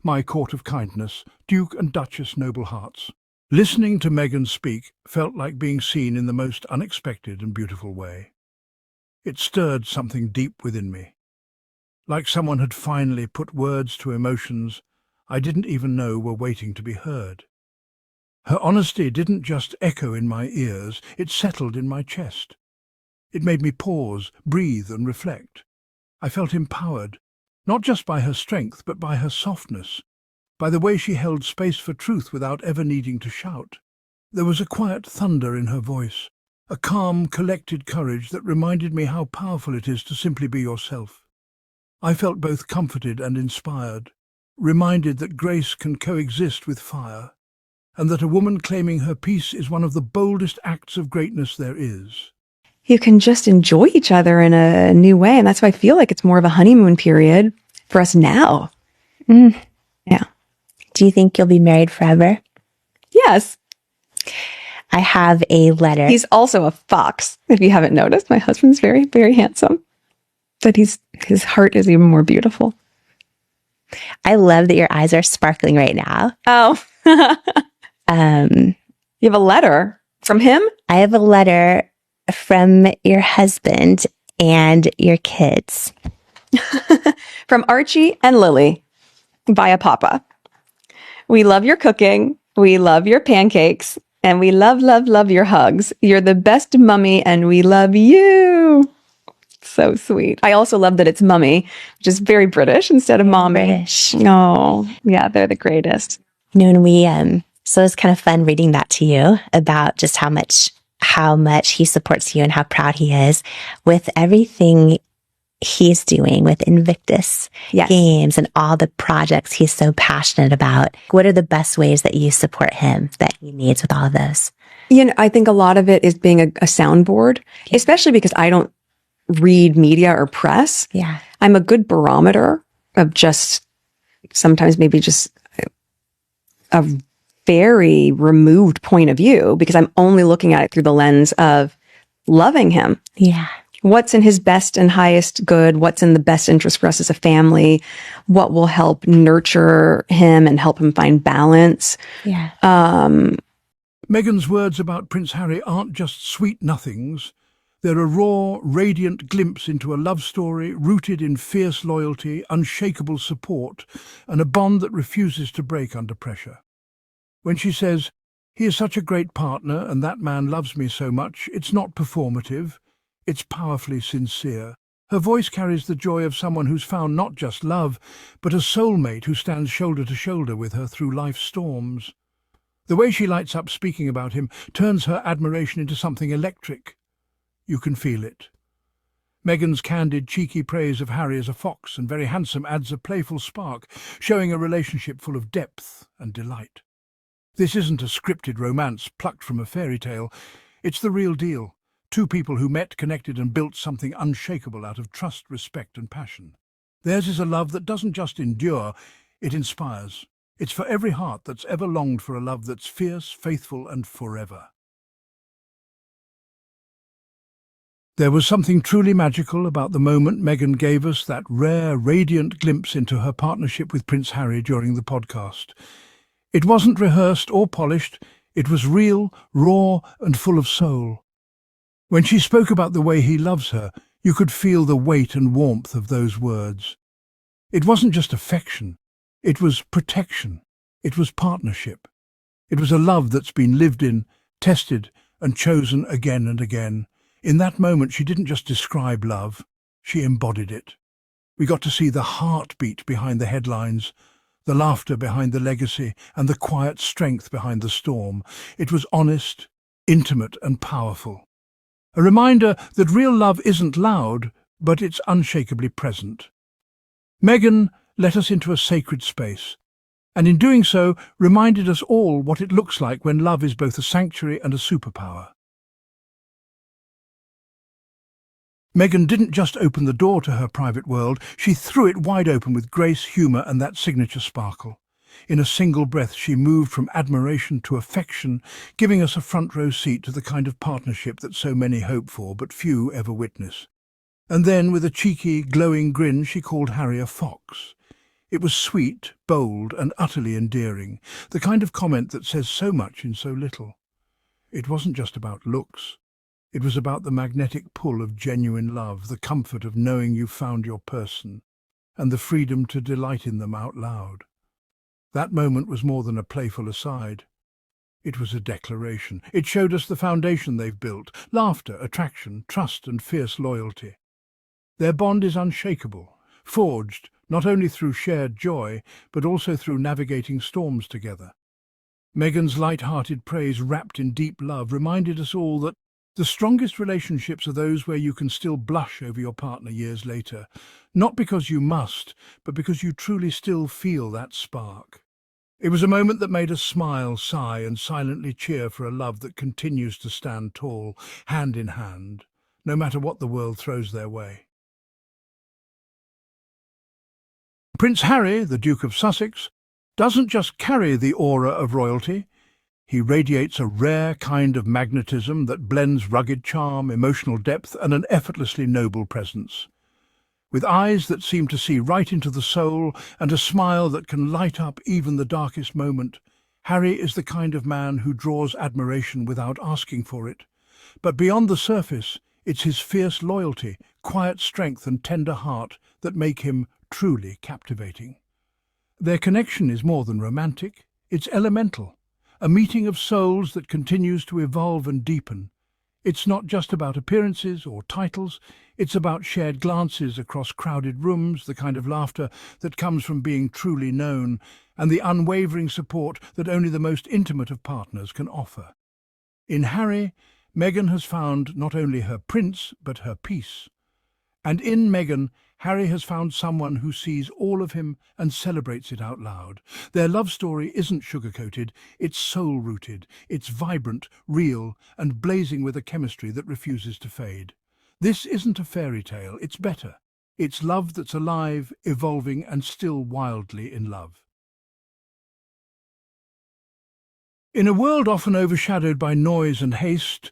my court of kindness, Duke and Duchess Noble Hearts. Listening to Meghan speak felt like being seen in the most unexpected and beautiful way. It stirred something deep within me, like someone had finally put words to emotions I didn't even know were waiting to be heard. Her honesty didn't just echo in my ears, it settled in my chest. It made me pause, breathe and reflect. I felt empowered, not just by her strength, but by her softness, by the way she held space for truth without ever needing to shout. There was a quiet thunder in her voice, a calm, collected courage that reminded me how powerful it is to simply be yourself. I felt both comforted and inspired, reminded that grace can coexist with fire, and that a woman claiming her peace is one of the boldest acts of greatness there is. You can just enjoy each other in a new way, and that's why I feel like it's more of a honeymoon period for us now. Yeah. Do you think you'll be married forever? Yes. I have a letter. He's also a fox, if you haven't noticed. My husband's very, very handsome, but his heart is even more beautiful. I love that your eyes are sparkling right now. Oh. You have a letter from him? I have a letter from your husband and your kids. From Archie and Lily via Papa. We love your cooking. We love your pancakes. And we love, love, love your hugs. You're the best mummy and we love you. So sweet. I also love that it's mummy, which is very British instead of mommy. British. Oh, yeah, they're the greatest. You know, and so it's kind of fun reading that to you about just how much he supports you and how proud he is with everything he's doing with Invictus Games and all the projects he's so passionate about. What are the best ways that you support him that he needs with all of those? You know, I think a lot of it is being a soundboard, especially because I don't read media or press. Yeah. I'm a good barometer of just sometimes maybe just a very removed point of view because I'm only looking at it through the lens of loving him. Yeah. What's in his best and highest good? What's in the best interest for us as a family? What will help nurture him and help him find balance? Yeah. Meghan's words about Prince Harry aren't just sweet nothings. They're a raw, radiant glimpse into a love story rooted in fierce loyalty, unshakable support, and a bond that refuses to break under pressure. When she says, "He is such a great partner and that man loves me so much," it's not performative, it's powerfully sincere. Her voice carries the joy of someone who's found not just love, but a soulmate who stands shoulder to shoulder with her through life's storms. The way she lights up speaking about him turns her admiration into something electric. You can feel it. Meghan's candid, cheeky praise of Harry as a fox and very handsome adds a playful spark, showing a relationship full of depth and delight. This isn't a scripted romance plucked from a fairy tale. It's the real deal. Two people who met, connected and built something unshakable out of trust, respect and passion. Theirs is a love that doesn't just endure, it inspires. It's for every heart that's ever longed for a love that's fierce, faithful and forever. There was something truly magical about the moment Meghan gave us that rare, radiant glimpse into her partnership with Prince Harry during the podcast. It wasn't rehearsed or polished, it was real, raw and full of soul. When she spoke about the way he loves her, you could feel the weight and warmth of those words. It wasn't just affection, it was protection, it was partnership. It was a love that's been lived in, tested and chosen again and again. In that moment, she didn't just describe love, she embodied it. We got to see the heartbeat behind the headlines, the laughter behind the legacy, and the quiet strength behind the storm. It was honest, intimate, and powerful. A reminder that real love isn't loud, but it's unshakably present. Meghan let us into a sacred space, and in doing so, reminded us all what it looks like when love is both a sanctuary and a superpower. Meghan didn't just open the door to her private world, she threw it wide open with grace, humour and that signature sparkle. In a single breath she moved from admiration to affection, giving us a front-row seat to the kind of partnership that so many hope for but few ever witness. And then, with a cheeky, glowing grin, she called Harry a fox. It was sweet, bold, and utterly endearing, the kind of comment that says so much in so little. It wasn't just about looks. It was about the magnetic pull of genuine love, the comfort of knowing you found your person, and the freedom to delight in them out loud. That moment was more than a playful aside. It was a declaration. It showed us the foundation they've built: laughter, attraction, trust, and fierce loyalty. Their bond is unshakable, forged not only through shared joy, but also through navigating storms together. Meghan's light-hearted praise wrapped in deep love reminded us all that the strongest relationships are those where you can still blush over your partner years later, not because you must, but because you truly still feel that spark. It was a moment that made us smile, sigh, and silently cheer for a love that continues to stand tall, hand in hand, no matter what the world throws their way. Prince Harry, the Duke of Sussex, doesn't just carry the aura of royalty. He radiates a rare kind of magnetism that blends rugged charm, emotional depth, and an effortlessly noble presence. With eyes that seem to see right into the soul and a smile that can light up even the darkest moment, Harry is the kind of man who draws admiration without asking for it. But beyond the surface, it's his fierce loyalty, quiet strength, and tender heart that make him truly captivating. Their connection is more than romantic, it's elemental, a meeting of souls that continues to evolve and deepen. It's not just about appearances or titles, it's about shared glances across crowded rooms, the kind of laughter that comes from being truly known, and the unwavering support that only the most intimate of partners can offer. In Harry, Meghan has found not only her prince, but her peace. And in Meghan, Harry has found someone who sees all of him and celebrates it out loud. Their love story isn't sugar-coated, it's soul-rooted, it's vibrant, real, and blazing with a chemistry that refuses to fade. This isn't a fairy tale, it's better. It's love that's alive, evolving, and still wildly in love. In a world often overshadowed by noise and haste,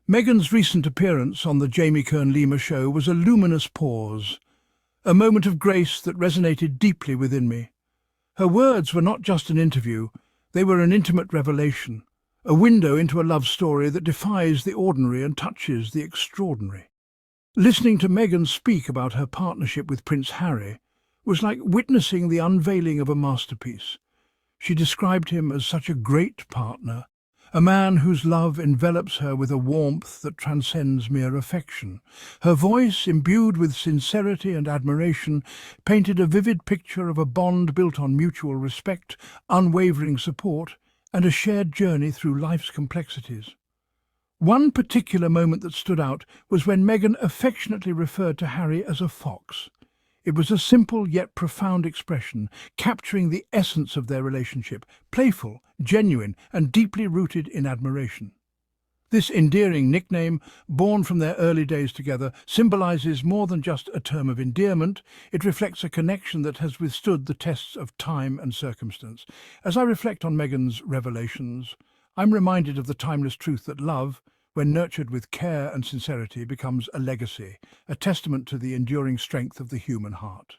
Meghan's recent appearance on the Jamie Kern-Lima show was a luminous pause, a moment of grace that resonated deeply within me. Her words were not just an interview, they were an intimate revelation, a window into a love story that defies the ordinary and touches the extraordinary. Listening to Meghan speak about her partnership with Prince Harry was like witnessing the unveiling of a masterpiece. She described him as such a great partner, a man whose love envelops her with a warmth that transcends mere affection. Her voice, imbued with sincerity and admiration, painted a vivid picture of a bond built on mutual respect, unwavering support, and a shared journey through life's complexities. One particular moment that stood out was when Meghan affectionately referred to Harry as a fox. It was a simple yet profound expression, capturing the essence of their relationship, playful, genuine, and deeply rooted in admiration. This endearing nickname, born from their early days together, symbolizes more than just a term of endearment. It reflects a connection that has withstood the tests of time and circumstance. As I reflect on Meghan's revelations, I'm reminded of the timeless truth that love, when nurtured with care and sincerity, becomes a legacy, a testament to the enduring strength of the human heart.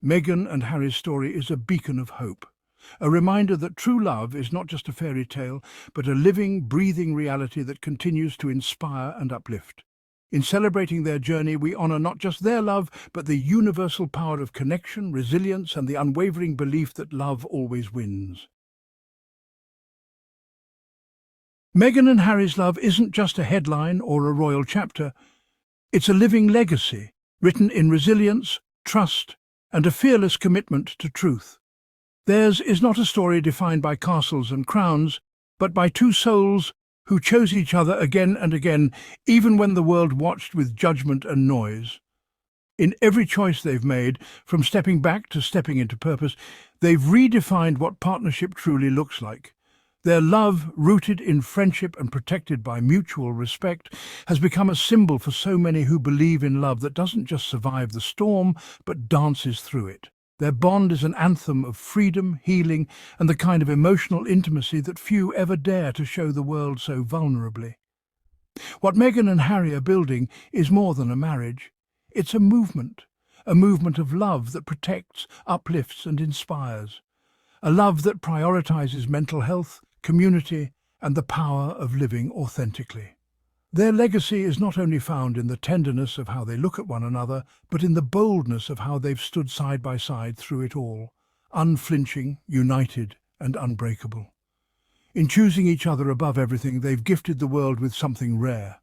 Meghan and Harry's story is a beacon of hope, a reminder that true love is not just a fairy tale, but a living, breathing reality that continues to inspire and uplift. In celebrating their journey, we honor not just their love, but the universal power of connection, resilience, and the unwavering belief that love always wins. Meghan and Harry's love isn't just a headline or a royal chapter. It's a living legacy, written in resilience, trust, and a fearless commitment to truth. Theirs is not a story defined by castles and crowns, but by two souls who chose each other again and again, even when the world watched with judgment and noise. In every choice they've made, from stepping back to stepping into purpose, they've redefined what partnership truly looks like. Their love, rooted in friendship and protected by mutual respect, has become a symbol for so many who believe in love that doesn't just survive the storm, but dances through it. Their bond is an anthem of freedom, healing, and the kind of emotional intimacy that few ever dare to show the world so vulnerably. What Meghan and Harry are building is more than a marriage. It's a movement a movement of love that protects, uplifts and inspires. A love that prioritizes mental health, community and the power of living authentically. Their legacy is not only found in the tenderness of how they look at one another, but in the boldness of how they've stood side by side through it all, unflinching, united and unbreakable. In choosing each other above everything, they've gifted the world with something rare,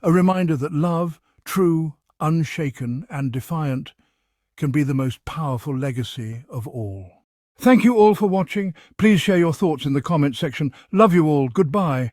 a reminder that love, true, unshaken and defiant, can be the most powerful legacy of all. Thank you all for watching. Please share your thoughts in the comment section. Love you all. Goodbye.